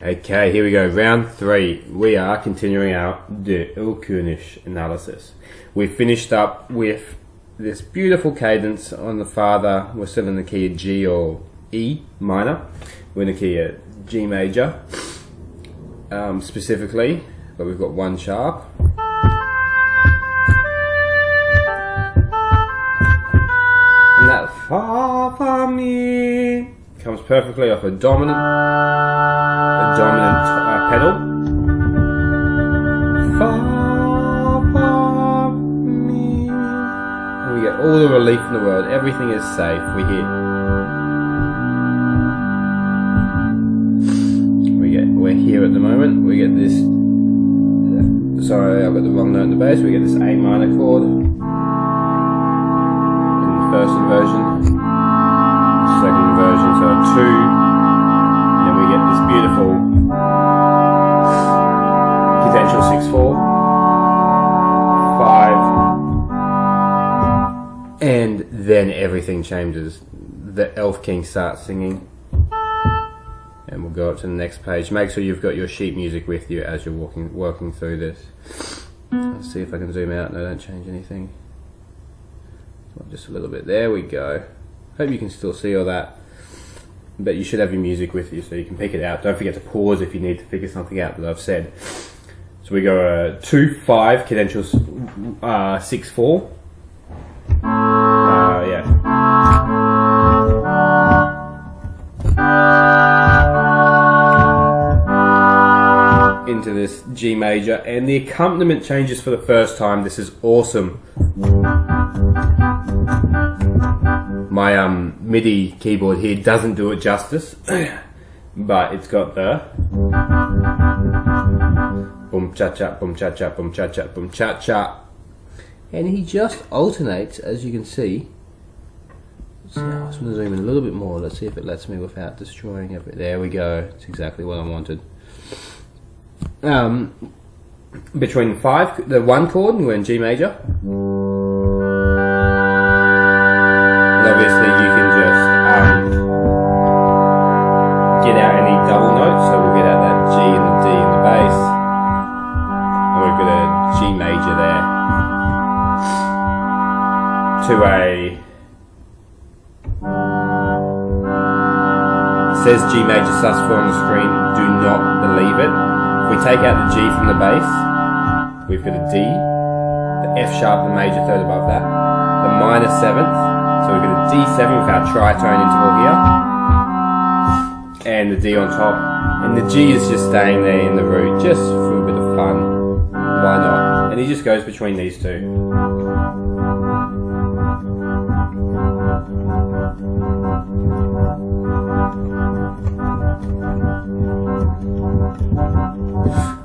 Okay, here we go. Round 3. We are continuing our Erlkonig analysis. We finished up with this beautiful cadence on the father. We're still in the key of G or E minor. We're in the key of G major specifically, but we've got one sharp. And that fa mi comes perfectly off a dominant pedal. Fa mi, and we get all the relief in the world. Everything is safe. We're here at the moment. We get this. Sorry, I've got the wrong note in the bass. We get this A minor chord in the first inversion, second inversion, so a 2. Then we get this beautiful potential 6/4, 5, and then everything changes. The Erlkonig starts singing. And we'll go up to the next page. Make sure you've got your sheet music with you as you're working through this. Let's see if I can zoom out. No, don't change anything. Just a little bit. There we go. Hope you can still see all that. But you should have your music with you so you can pick it out. Don't forget to pause if you need to figure something out that I've said. So we go 2/5 cadential 6/4. Yeah. Into this G major, and the accompaniment changes for the first time. This is awesome. My MIDI keyboard here doesn't do it justice, but it's got the boom cha cha, boom cha cha, boom cha cha, boom cha cha, and he just alternates, as you can see. So I just want to zoom in a little bit more. Let's see if it lets me without destroying everything. There we go. It's exactly what I wanted. Between the 1 chord, we're in G major, and obviously you can just get out any double notes, so we'll get out that G and the D in the bass, and we've got a G major there to it says G major sus4 on the screen. Do not believe it. If we take out the G from the bass, we've got a D, the F sharp, the major third above that, the minor 7th, so we've got a D7 with our tritone interval here, and the D on top, and the G is just staying there in the root, just for a bit of fun, why not? And he just goes between these two.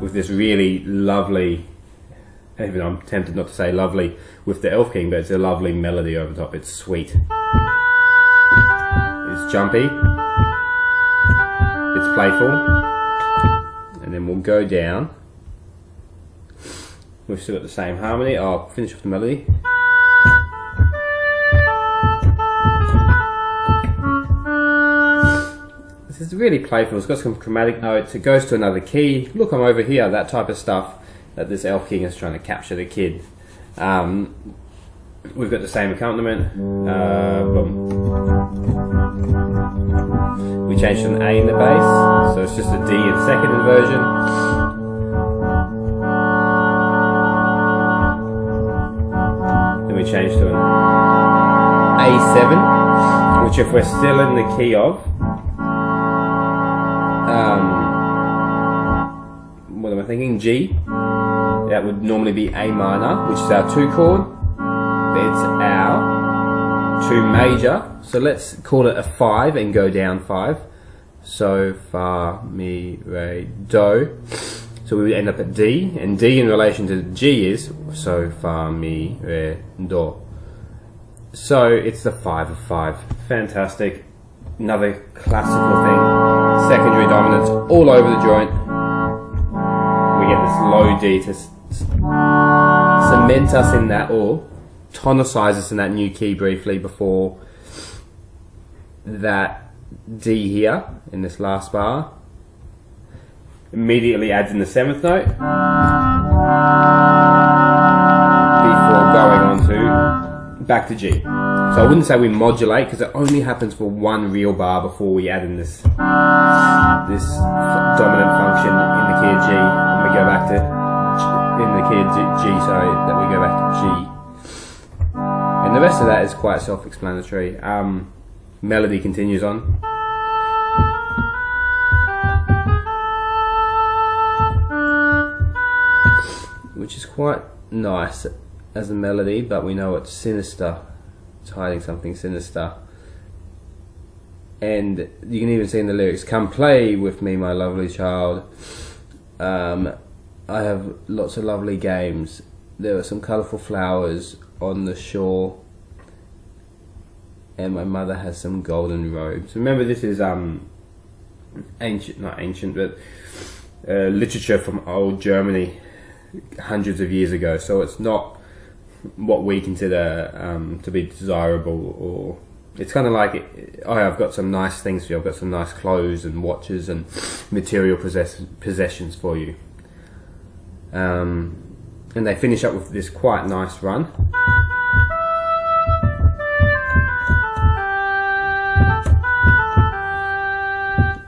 With this really lovely, even I'm tempted not to say lovely with the Erlkonig, but it's a lovely melody over top. It's sweet. It's jumpy. It's playful. And then we'll go down. We've still got the same harmony. I'll finish off the melody. It's really playful. It's got some chromatic notes. It goes to another key. Look, I'm over here. That type of stuff that this Erlkonig is trying to capture the kid. We've got the same accompaniment. We changed to an A in the bass, so it's just a D in second inversion. Then we changed to an A7, which if we're still in the key of, what am I thinking? G. That would normally be A minor, which is our 2 chord. It's our 2 major. So let's call it a 5 and go down 5. So, fa, mi, re, do. So we would end up at D, and D in relation to G is so, fa, mi, re, do. So it's the 5 of 5. Fantastic. Another classical thing. Secondary dominance all over the joint. We get this low D to cement us in that, or tonicize us in that new key briefly before that D here in this last bar. immediately adds in the 7th note before going on to back to G. So I wouldn't say we modulate because it only happens for one real bar before we add in this dominant function in the key of G, and we go back to in the key of G, that we go back to G. And the rest of that is quite self-explanatory. Melody continues on. Which is quite nice as a melody, but we know it's sinister. It's hiding something sinister. And you can even see in the lyrics, "Come play with me, my lovely child. I have lots of lovely games. There are some colourful flowers on the shore. And my mother has some golden robes." Remember, this is not ancient, but literature from old Germany, hundreds of years ago. So it's not what we consider to be desirable, or it's kind of like, "Oh, I've got some nice things for you. I've got some nice clothes and watches and material possessions for you." And they finish up with this quite nice run.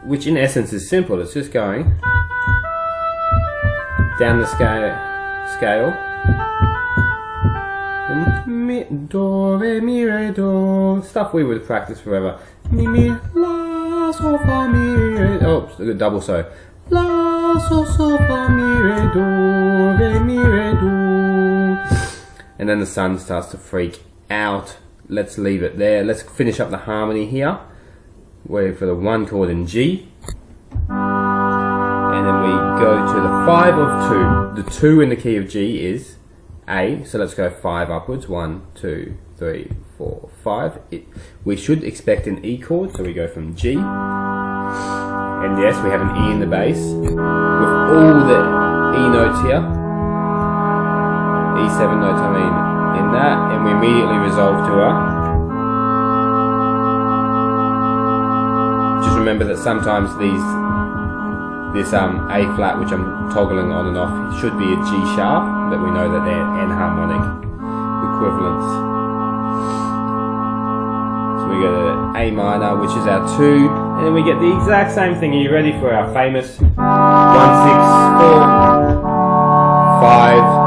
Which in essence is simple. It's just going down the scale. Mi, do, re, mi, re, do. Stuff we would practice forever. Mi, mi, la, so, fa, mi, re. Oh, double so. La, so, fa, mi, re, do, re, mi, re, do. And then the sun starts to freak out. Let's leave it there. Let's finish up the harmony here. Wait for the 1 chord in G. And then we go to the 5 of 2. The 2 in the key of G is A, so let's go 5 upwards. 1, 2, 3, 4, 5. We should expect an E chord, so we go from G. And yes, we have an E in the bass with all the E notes here. E7 notes, I mean, in that, and we immediately resolve to a. Just remember that sometimes this A flat, which I'm toggling on and off, should be a G sharp, but we know that they're enharmonic equivalents. So we go to A minor, which is our 2, and then we get the exact same thing. Are you ready for our famous 1, 6, 4, 5?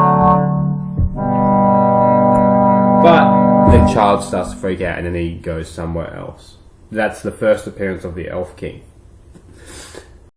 But the child starts to freak out and then he goes somewhere else. That's the first appearance of the Elf King.